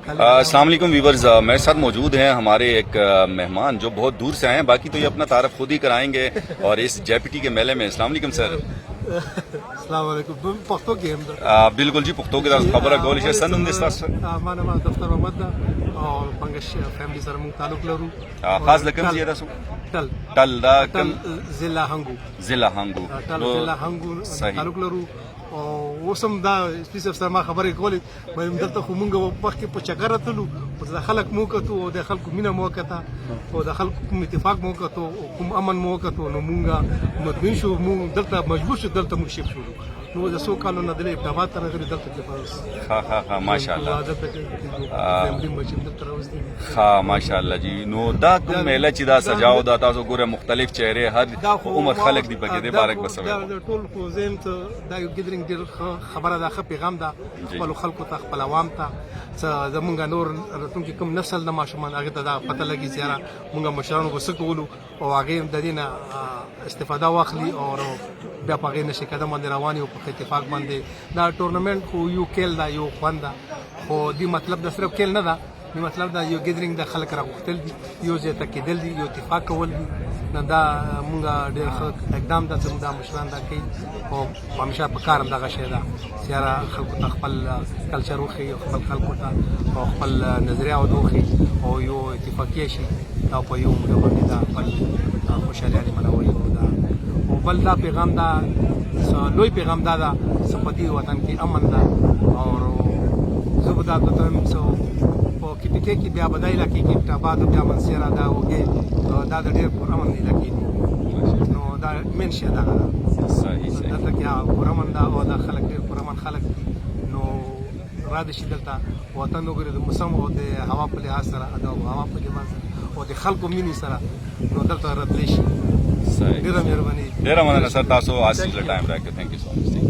अस्सलाम वालेकुम व्यूवर्स, मेरे साथ मौजूद हैं हमारे एक मेहमान जो बहुत दूर से आए हैं। बाकी तो ये अपना तारफ खुद ही कराएंगे और इस जेपीटी के मेले में। अस्सलाम वालेकुम सर। अस्सलाम वालेकुम पख्तो के हम बिल्कुल जी, पुख्तो के साथ खबर कॉल है सन उन्नीस माना मा दफ्तर मोहम्मद और पंगश फैमिली सर मुंग तालुक लरू खास लकम जिया सो टल टल दा कम जिला हंगू टल जिला हंगू तालुक लरू او وسم دا سپیس سره ما خبرې کولې مې دلته خو مونږ وخت په چکر راتلو او د خلک مو کتو او د خلکو مینه مو کته او د خلکو کوم اتفاق مو کتو او کوم امن مو کتو نو مونږ مطمئن شو مونږ دلته مجبور شو دلته مونږ شپ شو نو د سو کالو نه دلې ابتداء تر غیر دلته کې پاس ها ماشاءالله فیملی مچ دلته راوستي ها ماشاءالله جی. نو دا کوم میله چې دا سجاو دا تاسو ګوره مختلف چهره هر عمر خلک دی پکې دی بارک بسوي دا ټول خو زم ته دا یو ګدرینګ ډیر خبره ده خو پیغام ده خپل خلکو ته خپل عوام ته زمونږ نور راتونکي کوم نسل د ماشومان هغه ته دا پته لګي چې یاره مونږ مشرانو وسه کولو او هغه د دینه استفاده واخلي او بیا په هغه نشي قدم باندې رواني او په اتفاق باندې دا ټورنمنت خو یو کېل دا یو خوند خو دی مطلب د صرف کېل نه ده دی مطلب دا یو ګیدرینګ د خلک راغختل دي یو ځای ته کېدل دي یو اتفاق کول دي نه دا مونږ ډېر ښه اقدام ده چې موږ دا مشران دا کوي او همیشه په کار همدغه شی ده چې یاره خلکو ته خپل کلچر وښیي خپل خلکو ته او خپل نظریات وښیي او یو اتفاقیه شي او په یو موږ باندې دا خپل خوشحالي منوي او دا او بل دا پیغام دا لوی پیغام دا ده چې په دې وطن کې امن ده او زه به دا ته وایم چې په کیپیکې کې بیا بدای علاقې کې ټاباد بیا منصیره دا وګي دا د ډېر پر امن علاقې نو دا مین شي دا صحیح دلته کې پر امن دا او دا خلک ډېر پر امن خلک دي نو را دي شي دلته وطن وګړي د موسم او د هوا په لحاظ سره دا هوا په لحاظ او د خلکو مینې سره نو دلته راتلی شي. ډېره مهرباني ډېره مننه سر، تاسو حاصل ټایم راکړه. ثانک یو سو مچ.